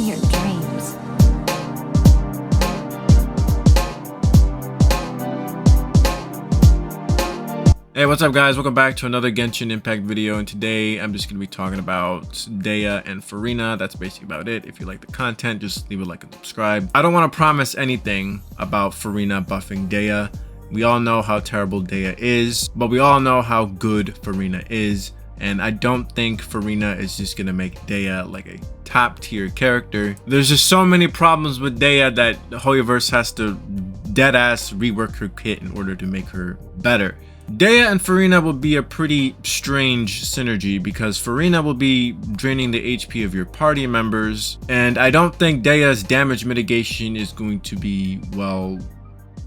your dreams. Hey, what's up guys? Welcome back to another Genshin Impact video, and today I'm just going to be talking about Dehya and Furina. That's basically about it. If you like the content, just leave a like and subscribe. I don't want to promise anything about Furina buffing Dehya. We all know how terrible Dehya is, but we all know how good Furina is, and I don't think Furina is just going to make Dehya like a top tier character. There's just so many problems with Dehya that Hoyoverse has to deadass rework her kit in order to make her better. Dehya and Furina will be a pretty strange synergy because Furina will be draining the HP of your party members, and I don't think Dehya's damage mitigation is going to be, well,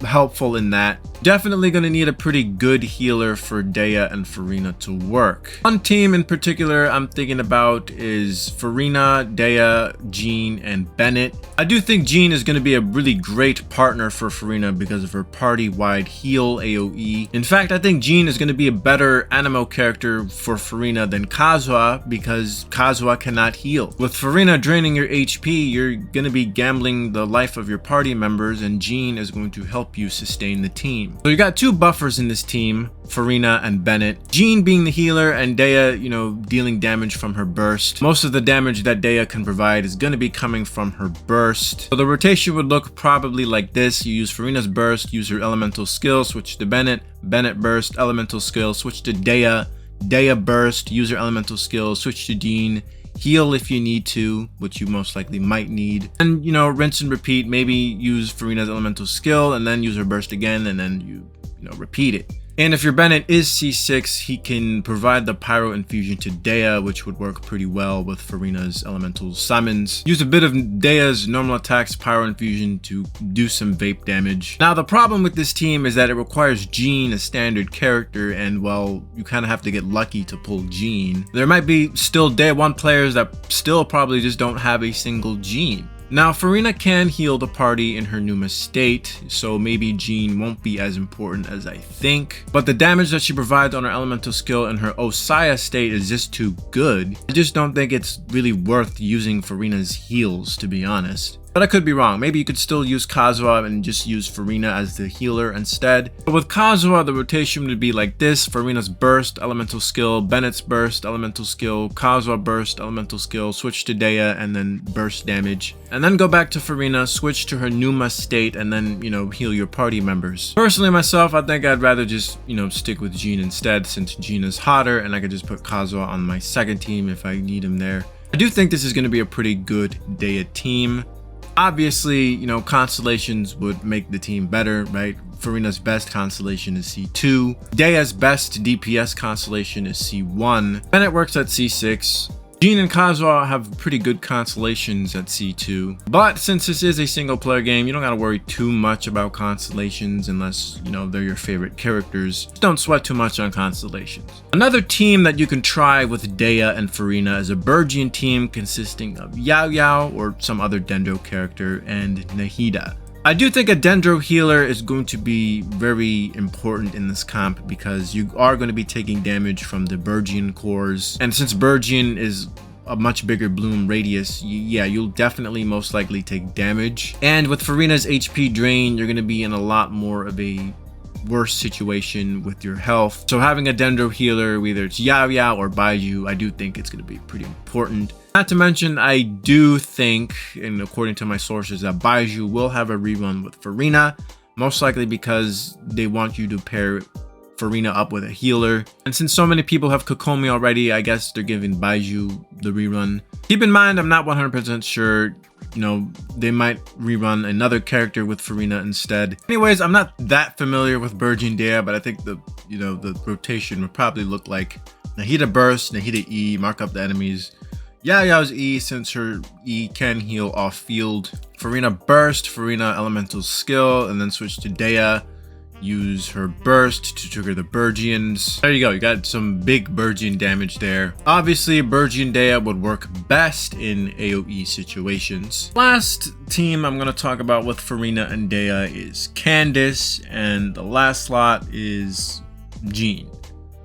helpful in that. Definitely going to need a pretty good healer for Dehya and Furina to work. One team in particular I'm thinking about is Furina, Dehya, Jean, and Bennett. I do think Jean is going to be a really great partner for Furina because of her party-wide heal AoE. In fact, I think Jean is going to be a better Animo character for Furina than Kazuha because Kazuha cannot heal. With Furina draining your HP, you're going to be gambling the life of your party members, and Jean is going to help you sustain the team. So you got two buffers in this team, Furina and Bennett. Jean being the healer and Dehya, dealing damage from her burst. Most of the damage that Dehya can provide is going to be coming from her burst. So the rotation would look probably like this. You use Furina's burst, use her elemental skill, switch to Bennett. Bennett burst, elemental skill, switch to Dehya. Dehya burst, use her elemental skill, switch to Jean. Heal if you need to, which you most likely might need, and rinse and repeat. Maybe use Furina's elemental skill and then use her burst again, and then you repeat it. And if your Bennett is C6, he can provide the Pyro Infusion to Dehya, which would work pretty well with Furina's elemental summons. Use a bit of Dehya's normal attacks Pyro Infusion to do some vape damage. Now the problem with this team is that it requires Jean, a standard character, and well, you kind of have to get lucky to pull Jean. There might be still Dehya 1 players that still probably just don't have a single Jean. Now, Furina can heal the party in her Numa state, so maybe Jean won't be as important as I think. But the damage that she provides on her elemental skill in her Osaya state is just too good. I just don't think it's really worth using Furina's heals, to be honest. But I could be wrong. Maybe you could still use Kazuha and just use Furina as the healer instead. But with Kazuha, the rotation would be like this: Furina's burst, elemental skill, Bennett's burst, elemental skill, Kazuha burst, elemental skill, switch to Dehya, and then burst damage. And then go back to Furina, switch to her Numa state, and then, heal your party members. Personally, myself, I think I'd rather just, stick with Jean instead, since Jean is hotter, and I could just put Kazuha on my second team if I need him there. I do think this is going to be a pretty good Dehya team. Obviously, constellations would make the team better, right? Furina's best constellation is C2. Dehya's best DPS constellation is C1. Bennett works at C6. Jean and Kazuha have pretty good constellations at C2. But since this is a single player game, you don't gotta worry too much about constellations unless, they're your favorite characters. Just don't sweat too much on constellations. Another team that you can try with Dehya and Furina is a Burgian team consisting of YaoYao or some other Dendro character and Nahida. I do think a Dendro healer is going to be very important in this comp because you are going to be taking damage from the Burgian cores, and since Burgian is a much bigger bloom radius, you'll definitely most likely take damage. And with Furina's HP drain, you're going to be in a lot more of a worse situation with your health. So having a Dendro healer, whether it's YaoYao or Baiju, I do think it's going to be pretty important. Not to mention, I do think, and according to my sources, that Baiju will have a rerun with Furina, most likely because they want you to pair Furina up with a healer. And since so many people have Kokomi already, I guess they're giving Baiju the rerun. Keep in mind, I'm not 100% sure. They might rerun another character with Furina instead. Anyways, I'm not that familiar with Burgian Dehya, but I think the rotation would probably look like Nahida burst, Nahida E, mark up the enemies. YaoYao's E, since her E can heal off field. Furina burst, Furina elemental skill, and then switch to Dehya. Use her burst to trigger the Burgians. There you go, you got some big Burgian damage there. Obviously, Burgian Dehya would work best in AoE situations. Last team I'm going to talk about with Furina and Dehya is Candace, and the last slot is Jean.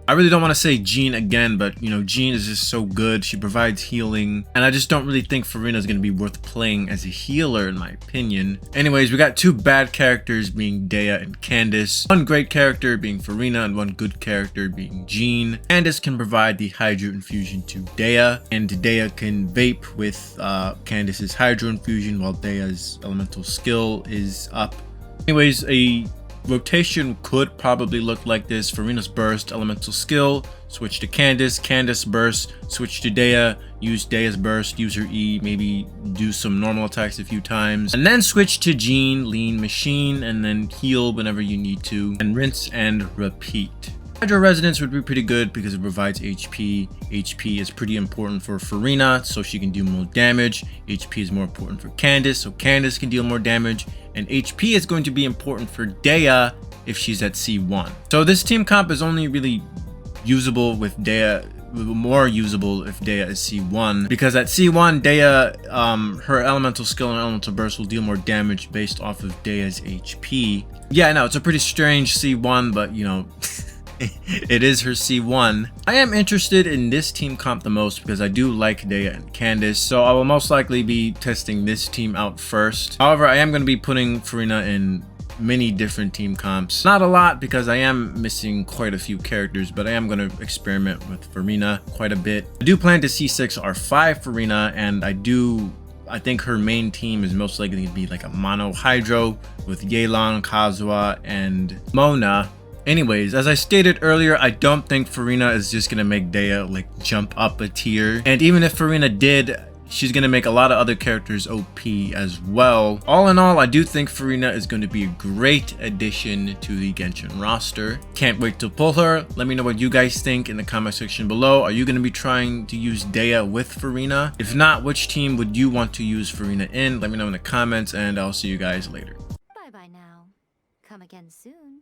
I really don't want to say Jean again, but you know, Jean is just so good. She provides healing, and I just don't really think Furina is going to be worth playing as a healer in my opinion. Anyways, we got two bad characters being Dehya and Candace, one great character being Furina, and one good character being Jean. Candace can provide the Hydro Infusion to Dehya, and Dehya can vape with Candace's Hydro Infusion while Dehya's elemental skill is up. Anyways, a rotation could probably look like this: Furina's burst, elemental skill, switch to Candace, Candace burst, switch to Dehya, use Dehya's burst, use her E, maybe do some normal attacks a few times, and then switch to Jean, lean machine, and then heal whenever you need to, and rinse and repeat. Hydro Resonance would be pretty good because it provides HP. HP is pretty important for Furina, so she can do more damage. HP is more important for Candace, so Candace can deal more damage. And HP is going to be important for Dehya if she's at C1. So this team comp is only really usable with Dehya, more usable if Dehya is C1, because at C1, Dehya, her elemental skill and elemental burst will deal more damage based off of Dehya's HP. Yeah, I know, it's a pretty strange C1, but you know, it is her C1. I am interested in this team comp the most because I do like Dehya and Candace, so I will most likely be testing this team out first. However, I am going to be putting Furina in many different team comps. Not a lot because I am missing quite a few characters, but I am going to experiment with Furina quite a bit. I do plan to C6 R5 Furina, and I think her main team is most likely to be like a mono Hydro with Yelan, Kazuha, and Mona. Anyways, as I stated earlier, I don't think Furina is just gonna make Dehya like jump up a tier. And even if Furina did, she's gonna make a lot of other characters OP as well. All in all, I do think Furina is going to be a great addition to the Genshin roster. Can't wait to pull her. Let me know what you guys think in the comment section below. Are you gonna be trying to use Dehya with Furina? If not, which team would you want to use Furina in? Let me know in the comments, and I'll see you guys later. Bye bye now. Come again soon.